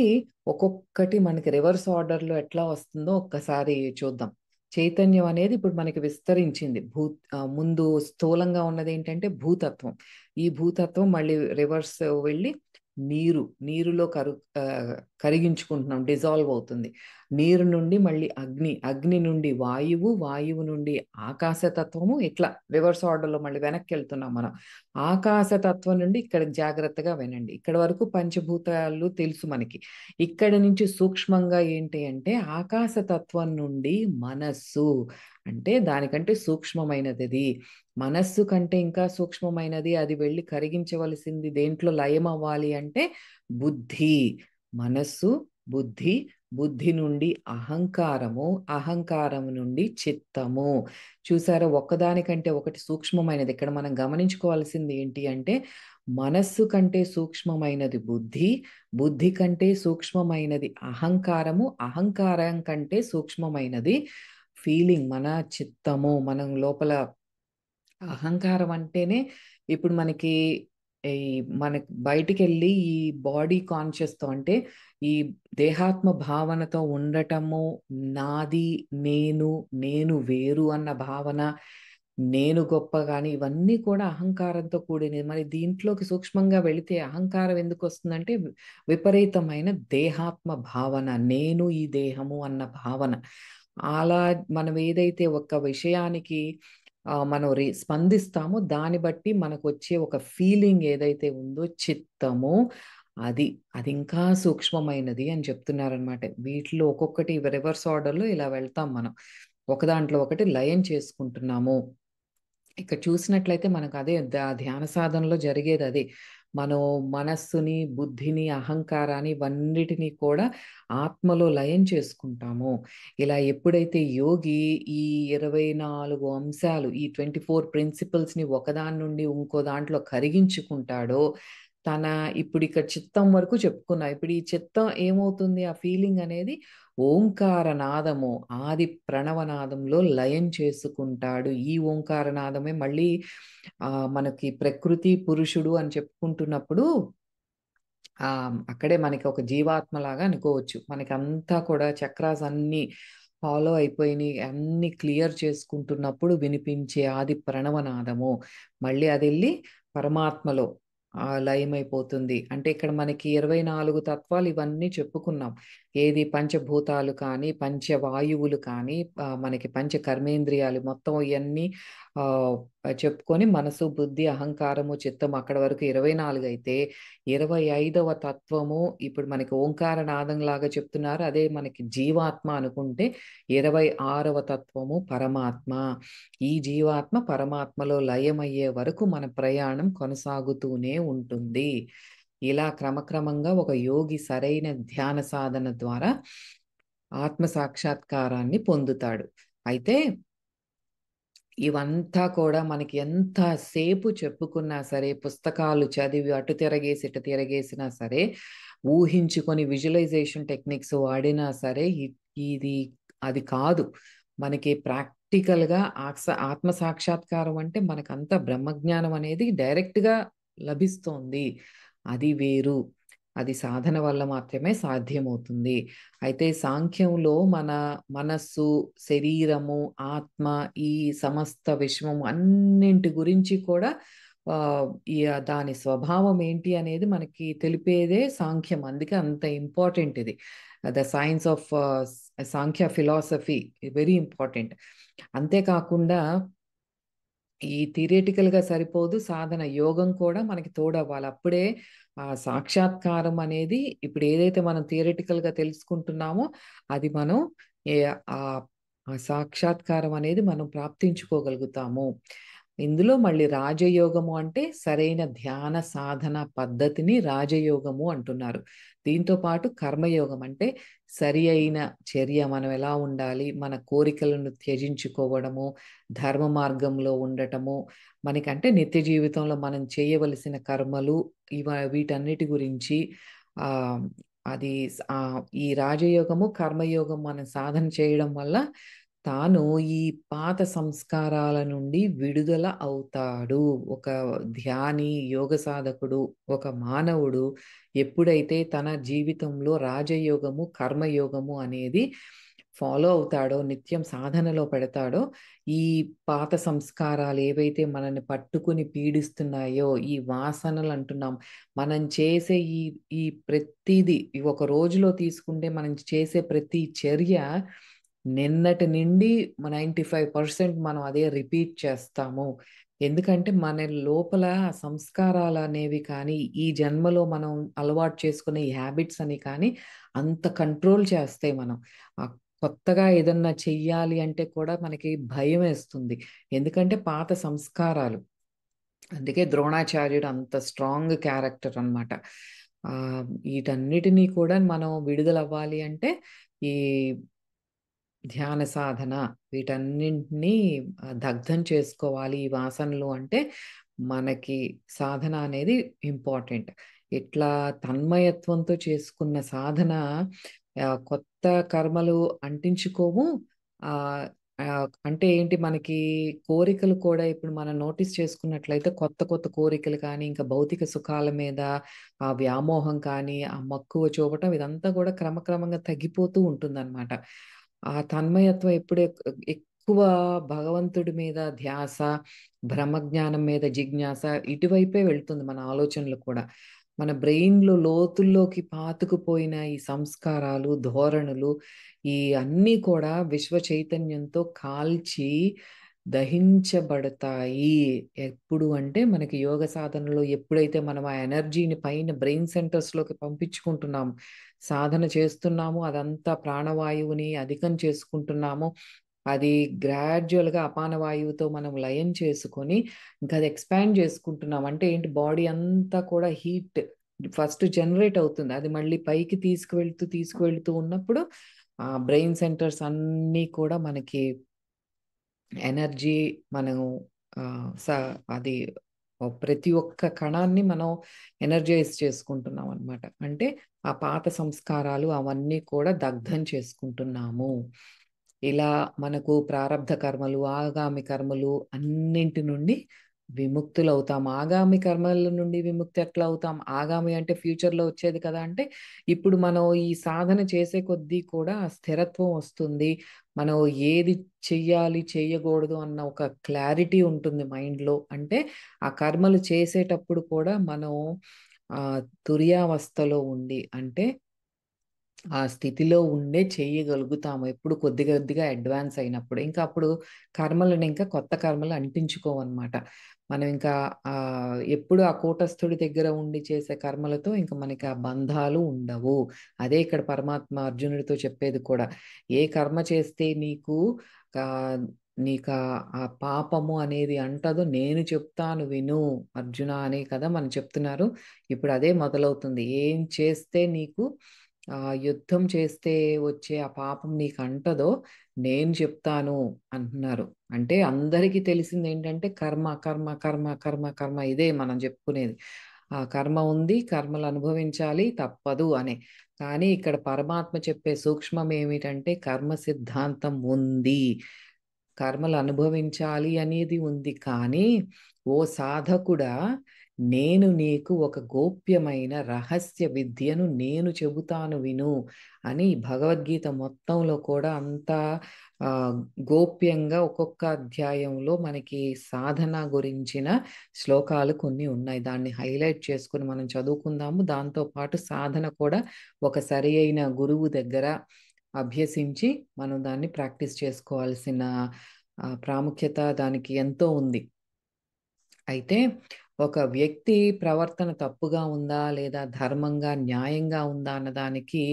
ఒక్కొక్కటి మనకి రివర్స్ ఆర్డర్లో ఎట్లా వస్తుందో ఒక్కసారి చూద్దాం. చైతన్యం అనేది ఇప్పుడు మనకి విస్తరించింది. ముందు స్థూలంగా ఉన్నది ఏంటంటే భూతత్వం. ఈ భూతత్వం మళ్ళీ రివర్స్ వెళ్ళి నీరులో కరిగించుకుంటున్నాం, డిజాల్వ్ అవుతుంది. నీరు నుండి మళ్ళీ అగ్ని, అగ్ని నుండి వాయువు, వాయువు నుండి ఆకాశతత్వము, ఇట్లా రివర్స్ ఆర్డర్లో మళ్ళీ వెనక్కి వెళ్తున్నాం మనం. ఆకాశతత్వం నుండి ఇక్కడ జాగ్రత్తగా వినండి, ఇక్కడ వరకు పంచభూతాలు తెలుసు మనకి. ఇక్కడ నుంచి సూక్ష్మంగా ఏంటి అంటే ఆకాశతత్వం నుండి మనస్సు, అంటే దానికంటే సూక్ష్మమైనది అది. మనస్సు కంటే ఇంకా సూక్ష్మమైనది, అది వెళ్ళి కరిగించవలసింది దేంట్లో లయం అవ్వాలి అంటే బుద్ధి. మనస్సు, బుద్ధి, బుద్ధి నుండి అహంకారము, అహంకారం నుండి చిత్తము. చూసారా, ఒక్కదానికంటే ఒకటి సూక్ష్మమైనది. ఇక్కడ మనం గమనించుకోవాల్సింది ఏంటి అంటే మనస్సు కంటే సూక్ష్మమైనది బుద్ధి, బుద్ధి కంటే సూక్ష్మమైనది అహంకారము, అహంకారం కంటే సూక్ష్మమైనది ఫీలింగ్, మన చిత్తము. మనం లోపల అహంకారం అంటేనే ఇప్పుడు మనకి ఈ మనకి బయటికి వెళ్ళి ఈ బాడీ కాన్షియస్తో, అంటే ఈ దేహాత్మ భావనతో ఉండటము, నాది, నేను వేరు అన్న భావన, నేను గొప్ప, కానీ ఇవన్నీ కూడా అహంకారంతో కూడినది. మరి దీంట్లోకి సూక్ష్మంగా వెళితే అహంకారం ఎందుకు వస్తుందంటే విపరీతమైన దేహాత్మ భావన, నేను ఈ దేహము అన్న భావన. అలా మనం ఏదైతే ఒక విషయానికి మనం స్పందిస్తామో దాన్ని బట్టి మనకు వచ్చే ఒక ఫీలింగ్ ఏదైతే ఉందో చిత్తము, అది అది ఇంకా సూక్ష్మమైనది అని చెప్తున్నారనమాట. వీటిలో ఒక్కొక్కటి రివర్స్ ఆర్డర్‌లో ఇలా వెళ్తాం మనం. ఒక దాంట్లో ఒకటి లయం చేసుకుంటున్నాము. ఇక్కడ చూసినట్లయితే మనకు అదే ధ్యాన సాధనలో జరిగేదదే. మనం మనస్సుని, బుద్ధిని, అహంకారాన్ని ఇవన్నిటిని కూడా ఆత్మలో లయం చేసుకుంటామో, ఇలా ఎప్పుడైతే యోగి ఈ 24 అంశాలు, ఈ 24 ప్రిన్సిపల్స్‌ని ఒకదాని నుండి ఇంకో దాంట్లో కరిగించుకుంటాడో, తన ఇప్పుడిక్కడ చిత్తం వరకు చెప్పుకున్నా. ఇప్పుడు ఈ చిత్తం ఏమవుతుంది? ఆ ఫీలింగ్ అనేది ఓంకార నాదము, ఆది ప్రణవనాదంలో లయం చేసుకుంటాడు. ఈ ఓంకార నాదమే మళ్ళీ మనకి ప్రకృతి, పురుషుడు అని చెప్పుకుంటున్నప్పుడు అక్కడే మనకి ఒక జీవాత్మలాగా అనుకోవచ్చు. మనకంతా కూడా చక్రాస్ అన్నీ ఫాలో అయిపోయినియి. అన్నీ క్లియర్ చేసుకుంటున్నప్పుడు వినిపించే ఆది ప్రణవనాదము. మళ్ళీ అదెళ్ళి పరమాత్మలో లయమైపోతుంది. అంటే ఇక్కడ మనకి 24 తత్వాలు ఇవన్నీ చెప్పుకున్నాం. ఏది పంచభూతాలు కానీ, పంచవాయువులు కానీ, మనకి పంచ కర్మేంద్రియాలు మొత్తం ఇయన్నీ ఆహ్, చెప్పుకొని మనసు, బుద్ధి, అహంకారము, చిత్తము అక్కడి వరకు 24 అయితే 25వ తత్వము ఇప్పుడు మనకి ఓంకార నాదంలాగా చెప్తున్నారు. అదే మనకి జీవాత్మ అనుకుంటే 26వ తత్వము పరమాత్మ. ఈ జీవాత్మ పరమాత్మలో లయమయ్యే వరకు మన ప్రయాణం కొనసాగుతూనే ఉంటుంది. ఇలా క్రమక్రమంగా ఒక యోగి సరైన ధ్యాన సాధన ద్వారా ఆత్మ సాక్షాత్కారాన్ని పొందుతాడు. అయితే ఇవంతా కూడా మనకి ఎంత సేపు చెప్పుకున్నా సరే, పుస్తకాలు చదివి అటు తిరగేసి, ఇటు తిరగేసినా సరే, ఊహించుకొని విజువలైజేషన్ టెక్నిక్స్ వాడినా సరే, ఇది అది కాదు. మనకి ప్రాక్టికల్‌గా ఆత్మ సాక్షాత్కారం అంటే మనకంతా బ్రహ్మజ్ఞానం అనేది డైరెక్ట్‌గా లభిస్తోంది. అది వేరు. అది సాధన వల్ల మాత్రమే సాధ్యమవుతుంది. అయితే సాంఖ్యంలో మన మనస్సు, శరీరము, ఆత్మ ఈ సమస్త విశ్వము అన్నింటి గురించి కూడా ఆహ్, ఈ దాని స్వభావం ఏంటి అనేది మనకి తెలిపేదే సాంఖ్యం. అందుకే అంత ఇంపార్టెంట్ ఇది. The science of Sankhya philosophy very important. అంతే కాకుండా ఈ థియరిటికల్‌గా సరిపోదు. సాధన యోగం కూడా మనకి తోడవ్వాలి. అప్పుడే ఆ సాక్షాత్కారం అనేది ఇప్పుడు ఏదైతే మనం థియరిటికల్‌గా తెలుసుకుంటున్నామో అది మనం ఏ ఆహ్, ఆ సాక్షాత్కారం అనేది మనం ప్రాప్తించుకోగలుగుతాము. ఇందులో మళ్ళీ రాజయోగము అంటే సరైన ధ్యాన సాధన పద్ధతిని రాజయోగము అంటున్నారు. దీంతో పాటు కర్మయోగం అంటే సరి అయిన చర్య మనం ఎలా ఉండాలి, మన కోరికలను త్యజించుకోవడము, ధర్మ మార్గంలో ఉండటము, మనకంటే నిత్య జీవితంలో మనం చేయవలసిన కర్మలు వీటన్నిటి గురించి ఆహ్, అది ఈ రాజయోగము, కర్మయోగం మనం సాధన చేయడం వల్ల తాను ఈ పాత సంస్కారాల నుండి విడుదల అవుతాడు. ఒక ధ్యాని, యోగ సాధకుడు, ఒక మానవుడు ఎప్పుడైతే తన జీవితంలో రాజయోగము, కర్మయోగము అనేది ఫాలో అవుతాడో, నిత్యం సాధనలో పెడతాడో, ఈ పాత సంస్కారాలు ఏవైతే మనల్ని పట్టుకొని పీడిస్తున్నాయో, ఈ వాసనలు అంటున్నాం. మనం చేసే ఈ ప్రతీది ఒక రోజులో తీసుకుంటే మనం చేసే ప్రతి చర్య నిన్నటి నుండి 95% మనం అదే రిపీట్ చేస్తాము. ఎందుకంటే మన లోపల ఆ సంస్కారాలనేవి కానీ, ఈ జన్మలో మనం అలవాటు చేసుకునే ఈ హ్యాబిట్స్ అని కానీ అంత కంట్రోల్ చేస్తాయి మనం. కొత్తగా ఏదన్నా చెయ్యాలి అంటే కూడా మనకి భయమేస్తుంది. ఎందుకంటే పాత సంస్కారాలు. అందుకే ద్రోణాచార్యుడు అంత స్ట్రాంగ్ క్యారెక్టర్ అన్నమాట. వీటన్నిటిని కూడా మనం విడుదలవ్వాలి అంటే ఈ ధ్యాన సాధన వీటన్నింటినీ దగ్ధం చేసుకోవాలి ఈ వాసనలు అంటే మనకి సాధన అనేది ఇంపార్టెంట్. ఇట్లా తన్మయత్వంతో చేసుకున్న సాధన కొత్త కర్మలు అంటించుకోము. ఆహ్, అంటే ఏంటి మనకి కోరికలు కూడా ఇప్పుడు మనం నోటీస్ చేసుకున్నట్లయితే కొత్త కొత్త కోరికలు కానీ, ఇంకా భౌతిక సుఖాల మీద ఆ వ్యామోహం కానీ, ఆ మక్కువ చూపటం ఇదంతా కూడా క్రమక్రమంగా తగ్గిపోతూ ఉంటుందన్నమాట. ఆ తన్మయత్వం ఎప్పుడు ఎక్కువ భగవంతుడి మీద ధ్యాస, బ్రహ్మజ్ఞానం మీద జిజ్ఞాస ఇటువైపే వెళ్తుంది మన ఆలోచనలు కూడా. మన బ్రెయిన్‌లో లోతుల్లోకి పాతుకుపోయిన ఈ సంస్కారాలు, ధోరణులు ఈ అన్నీ కూడా విశ్వ చైతన్యంతో కాల్చి దహించబడతాయి. ఎప్పుడు అంటే మనకి యోగ సాధనలో ఎప్పుడైతే మనం ఆ ఎనర్జీని పైన బ్రెయిన్ సెంటర్స్‌లోకి పంపించుకుంటున్నామో, సాధన చేస్తున్నామో, అదంతా ప్రాణవాయువుని అధికం చేసుకుంటున్నామో, అది గ్రాడ్యుయల్‌గా అపాన వాయువుతో మనం లయం చేసుకొని, ఇంకా అది ఎక్స్‌పాండ్ చేసుకుంటున్నాం. అంటే ఏంటి, బాడీ అంతా కూడా హీట్ ఫస్ట్ జనరేట్ అవుతుంది. అది మళ్ళీ పైకి తీసుకువెళ్తూ ఉన్నప్పుడు బ్రెయిన్ సెంటర్స్ అన్నీ కూడా మనకి ఎనర్జీ మనం ఆహ్, స అది ప్రతి ఒక్క కణాన్ని మనం ఎనర్జైజ్ చేసుకుంటున్నాం అనమాట. అంటే ఆ పాత సంస్కారాలు అవన్నీ కూడా దగ్ధం చేసుకుంటున్నాము. ఇలా మనకు ప్రారబ్ధ కర్మలు, ఆగామి కర్మలు అన్నింటి నుండి విముక్తులవుతాం. ఆగామి కర్మల నుండి విముక్తి ఎట్లా అవుతాం? ఆగామి అంటే ఫ్యూచర్‌లో వచ్చేది కదా! అంటే ఇప్పుడు మనం ఈ సాధన చేసే కొద్దీ కూడా ఆ స్థిరత్వం వస్తుంది. మనం ఏది చెయ్యాలి, చెయ్యకూడదు అన్న ఒక క్లారిటీ ఉంటుంది మైండ్‌లో. అంటే ఆ కర్మలు చేసేటప్పుడు కూడా మనం తుర్యావస్థలో ఉండి, అంటే ఆ స్థితిలో ఉండే చెయ్యగలుగుతాము. ఎప్పుడు కొద్ది కొద్దిగా అడ్వాన్స్ అయినప్పుడు. ఇంకా అప్పుడు కర్మలను ఇంకా కొత్త కర్మలు అంటించుకోవనమాట. మనం ఇంకా ఎప్పుడు ఆ కూటస్థుడి దగ్గర ఉండి చేసే కర్మలతో ఇంక మనకి ఆ బంధాలు ఉండవు. అదే ఇక్కడ పరమాత్మ అర్జునుడితో చెప్పేది కూడా. ఏ కర్మ చేస్తే ఆహ్, నీకా ఆ పాపము అనేది అంటదో నేను చెప్తాను విను అర్జున అనే కదా మనం చెప్తున్నారు. ఇప్పుడు అదే మొదలవుతుంది. ఏం చేస్తే నీకు యుద్ధం చేస్తే వచ్చే ఆ పాపం నీకంటదో నేను చెప్తాను అంటున్నారు. అంటే అందరికీ తెలిసిందేంటంటే కర్మ, కర్మ, కర్మ, కర్మ, కర్మ ఇదే మనం చెప్పుకునేది. ఆ కర్మ ఉంది, కర్మలు అనుభవించాలి తప్పదు అని. కానీ ఇక్కడ పరమాత్మ చెప్పే సూక్ష్మం ఏమిటంటే కర్మ సిద్ధాంతం ఉంది. కర్మలు అనుభవించాలి అనేది ఉంది. కానీ ఓ సాధకుడా, నేను నీకు ఒక గోప్యమైన రహస్య విద్యను నేను చెబుతాను విను అని భగవద్గీత మొత్తంలో కూడా అంతా ఆహ్, గోప్యంగా ఒక్కొక్క అధ్యాయంలో మనకి సాధన గురించిన శ్లోకాలు కొన్ని ఉన్నాయి. దాన్ని హైలైట్ చేసుకొని మనం చదువుకుందాము. దాంతో పాటు సాధన కూడా ఒక సరి అయిన గురువు దగ్గర అభ్యసించి మనం దాన్ని ప్రాక్టీస్ చేసుకోవాల్సిన ప్రాముఖ్యత దానికి ఎంతో ఉంది. అయితే ఒక వ్యక్తి ప్రవర్తన తప్పుగా ఉందా? లేదా ధర్మంగా, న్యాయంగా ఉందా? అన్నదానికి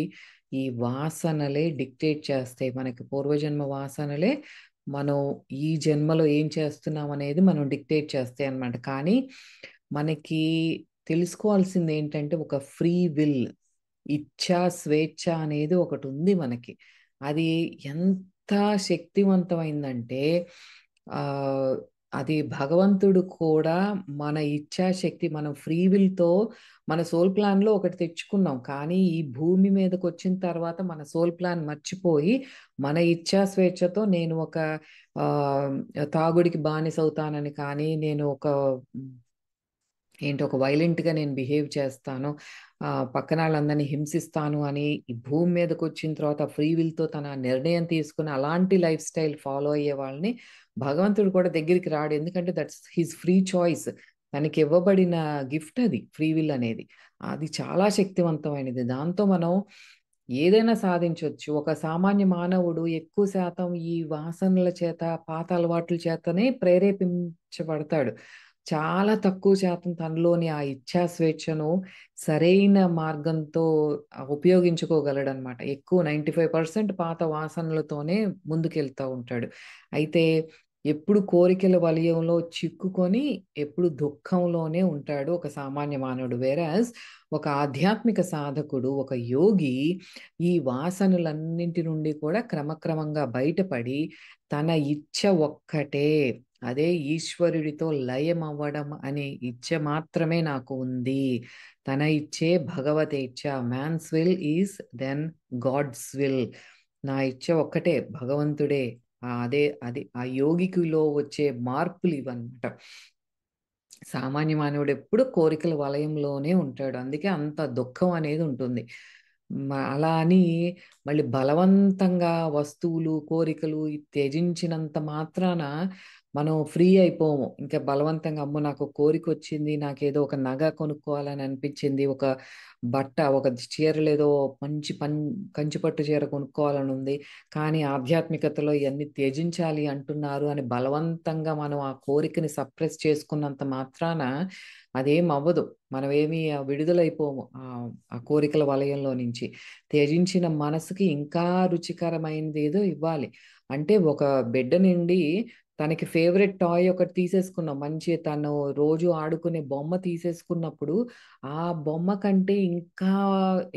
ఈ వాసనలే డిక్టేట్ చేస్తాయి. మనకి పూర్వజన్మ వాసనలే మనం ఈ జన్మలో ఏం చేస్తున్నాం అనేది మనం డిక్టేట్ చేస్తాయన్నమాట. కానీ మనకి తెలుసుకోవాల్సిందేంటంటే ఒక ఫ్రీ విల్, ఇచ్ఛా, స్వేచ్ఛ అనేది ఒకటుంది మనకి. అది ఎంత శక్తివంతమైందంటే ఆహ్, అది భగవంతుడు కూడా మన ఇచ్ఛాశక్తి, మనం ఫ్రీ విల్‌తో మన సోల్ ప్లాన్‌లో ఒకటి తెచ్చుకున్నాం. కానీ ఈ భూమి మీదకొచ్చిన తర్వాత మన సోల్ ప్లాన్ మర్చిపోయి, మన ఇచ్ఛా స్వేచ్ఛతో నేను ఒక ఆహ్, తాగుడికి బానిసవుతానని కానీ, నేను ఒక ఒక వైలెంట్‌గా నేను బిహేవ్ చేస్తాను. పక్కనాళ్ళందరిని హింసిస్తాను అని ఈ భూమి మీదకొచ్చిన తర్వాత ఫ్రీ విల్‌తో తన నిర్ణయం తీసుకొని అలాంటి లైఫ్ స్టైల్ ఫాలో అయ్యే వాళ్ళని భగవంతుడు కూడా దగ్గరికి రాడు. ఎందుకంటే దట్స్ హిస్ ఫ్రీ చాయిస్. తనకివ్వబడిన గిఫ్ట్ అది ఫ్రీ విల్ అనేది. అది చాలా శక్తివంతమైనది. దాంతో మనం ఏదైనా సాధించొచ్చు. ఒక సామాన్య మానవుడు ఎక్కువ శాతం ఈ వాసనల చేత, పాత అలవాట్ల చేతనే ప్రేరేపించబడతాడు. చాలా తక్కువ శాతం తనలోని ఆ ఇచ్ఛా స్వేచ్ఛను సరైన మార్గంతో ఉపయోగించుకోగలడనమాట. ఎక్కువ 95% పాత వాసనలతోనే ముందుకెళ్తా ఉంటాడు. అయితే ఎప్పుడు కోరికల వలయంలో చిక్కుకొని ఎప్పుడు దుఃఖంలోనే ఉంటాడు ఒక సామాన్య మానవుడు. వేరాజ్ ఒక ఆధ్యాత్మిక సాధకుడు, ఒక యోగి ఈ వాసనలన్నింటి నుండి కూడా క్రమక్రమంగా బయటపడి తన ఇచ్ఛ ఒక్కటే, అదే ఈశ్వరుడితో లయమవ్వడం అనే ఇచ్ఛ మాత్రమే నాకు ఉంది. తన ఇచ్చే భగవతేచ్ఛ. Man's will is then God's will. నా ఇచ్ఛ ఒక్కటే, భగవంతుడే. అదే అది ఆ యోగికిలో వచ్చే మార్పులు ఇవన్నమాట. సామాన్య మానవుడు ఎప్పుడు కోరికల వలయంలోనే ఉంటాడు. అందుకే అంత దుఃఖం అనేది ఉంటుంది. అలా అని మళ్ళీ బలవంతంగా వస్తువులు, కోరికలు త్యజించినంత మాత్రాన మనం ఫ్రీ అయిపోము. ఇంకా బలవంతంగా అమ్మో నాకు కోరిక వచ్చింది, నాకేదో ఒక నగ కొనుక్కోవాలని అనిపించింది, ఒక బట్ట, ఒక చీరలు ఏదో మంచి కంచిపట్టు చీర కొనుక్కోవాలని ఉంది, కానీ ఆధ్యాత్మికతలో ఇవన్నీ త్యజించాలి అంటున్నారు అని బలవంతంగా మనం ఆ కోరికని సప్రెస్ చేసుకున్నంత మాత్రాన అదేం అవ్వదు. మనమేమి విడుదలైపోము ఆ కోరికల వలయంలో నుంచి. త్యజించిన మనసుకి ఇంకా రుచికరమైనది ఏదో ఇవ్వాలి. అంటే ఒక బిడ్డ నుండి తనకి ఫేవరెట్ టాయ్ ఒకటి తీసేసుకున్నాం. మంచి తను రోజు ఆడుకునే బొమ్మ తీసేసుకున్నప్పుడు, ఆ బొమ్మ కంటే ఇంకా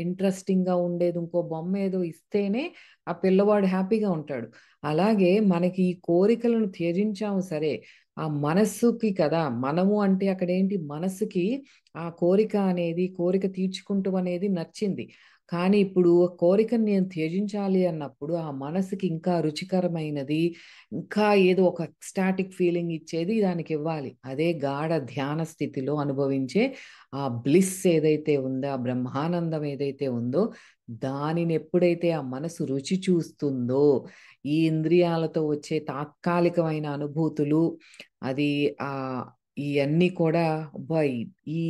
ఇంట్రెస్టింగ్‌గా ఉండేది ఇంకో బొమ్మ ఏదో ఇస్తేనే ఆ పిల్లవాడు హ్యాపీగా ఉంటాడు. అలాగే మనకి ఈ కోరికలను త్యజించాము సరే, ఆ మనస్సుకి కదా! మనము అంటే అక్కడేంటి మనస్సుకి ఆ కోరిక అనేది, కోరిక తీర్చుకుంటం అనేది నచ్చింది. కానీ ఇప్పుడు కోరికను నేను త్యజించాలి అన్నప్పుడు ఆ మనసుకి ఇంకా రుచికరమైనది, ఇంకా ఏదో ఒక ఎక్స్టాటిక్ ఫీలింగ్ ఇచ్చేది దానికివ్వాలి. అదే గాఢ ధ్యాన స్థితిలో అనుభవించే ఆ బ్లిస్ ఏదైతే ఉందో, ఆ బ్రహ్మానందం ఏదైతే ఉందో, దానిని ఎప్పుడైతే ఆ మనసు రుచి చూస్తుందో, ఈ ఇంద్రియాలతో వచ్చే తాత్కాలికమైన అనుభూతులు, అది ఇయన్నీ కూడా అబ్బా! ఈ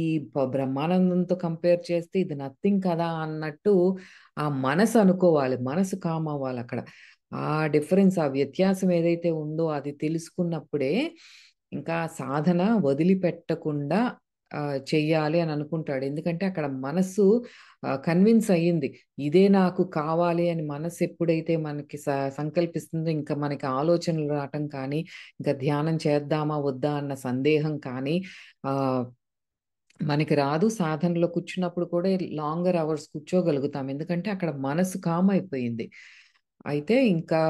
బ్రహ్మానందంతో కంపేర్ చేస్తే ఇది నథింగ్ కదా అన్నట్టు ఆ మనసు అనుకోవాలి. మనసు కామ్ అవ్వాలక్కడ. ఆ డిఫరెన్స్, ఆ వ్యత్యాసం ఏదైతే ఉందో అది తెలుసుకున్నప్పుడే ఇంకా సాధన వదిలిపెట్టకుండా చెయ్యాలి అని అనుకుంటాడు. ఎందుకంటే అక్కడ మనస్సు కన్విన్స్ అయ్యింది. ఇదే నాకు కావాలి అని మనసు ఎప్పుడైతే మనకి సంకల్పిస్తుందో ఇంకా మనకి ఆలోచనలు రావటం కానీ, ఇంకా ధ్యానం చేద్దామా వద్దా అన్న సందేహం కానీ ఆహ్, మనకి రాదు. సాధనలో కూర్చున్నప్పుడు కూడా లాంగర్ అవర్స్ కూర్చోగలుగుతాం. ఎందుకంటే అక్కడ మనసు కామ్ అయిపోయింది. అయితే ఇంకా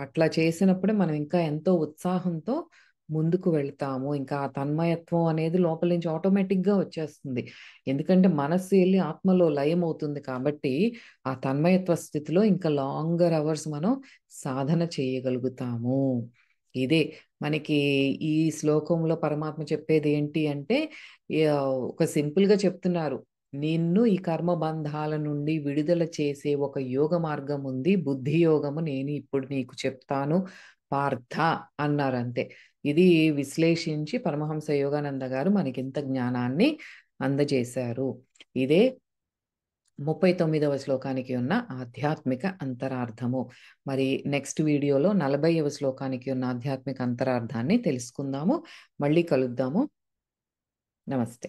అట్లా చేసినప్పుడే మనం ఇంకా ఎంతో ఉత్సాహంతో ముందుకు వెళ్తాము. ఇంకా ఆ తన్మయత్వం అనేది లోపల నుంచి ఆటోమేటిక్‌గా వచ్చేస్తుంది. ఎందుకంటే మనస్సు ఎళ్లి ఆత్మలో లయమవుతుంది కాబట్టి, ఆ తన్మయత్వ స్థితిలో ఇంకా లాంగర్ అవర్స్ మనం సాధన చేయగలుగుతాము. ఇదే మనకి ఈ శ్లోకంలో పరమాత్మ చెప్పేదేంటి అంటే, ఒక సింపుల్‌గా చెప్తున్నారు. నిన్ను ఈ కర్మ బంధాల నుండి విడుదల చేసే ఒక యోగ మార్గం ఉంది. బుద్ధి యోగము నేను ఇప్పుడు నీకు చెప్తాను పార్థ అన్నారంతే. ఇది విశ్లేషించి పరమహంస యోగానంద గారు మనకింత జ్ఞానాన్ని అందజేశారు. ఇదే 39వ శ్లోకానికి ఉన్న ఆధ్యాత్మిక అంతరార్థము. మరి నెక్స్ట్ వీడియోలో 40వ శ్లోకానికి ఉన్న ఆధ్యాత్మిక అంతరార్థాన్ని తెలుసుకుందాము. మళ్ళీ కలుద్దాము. నమస్తే.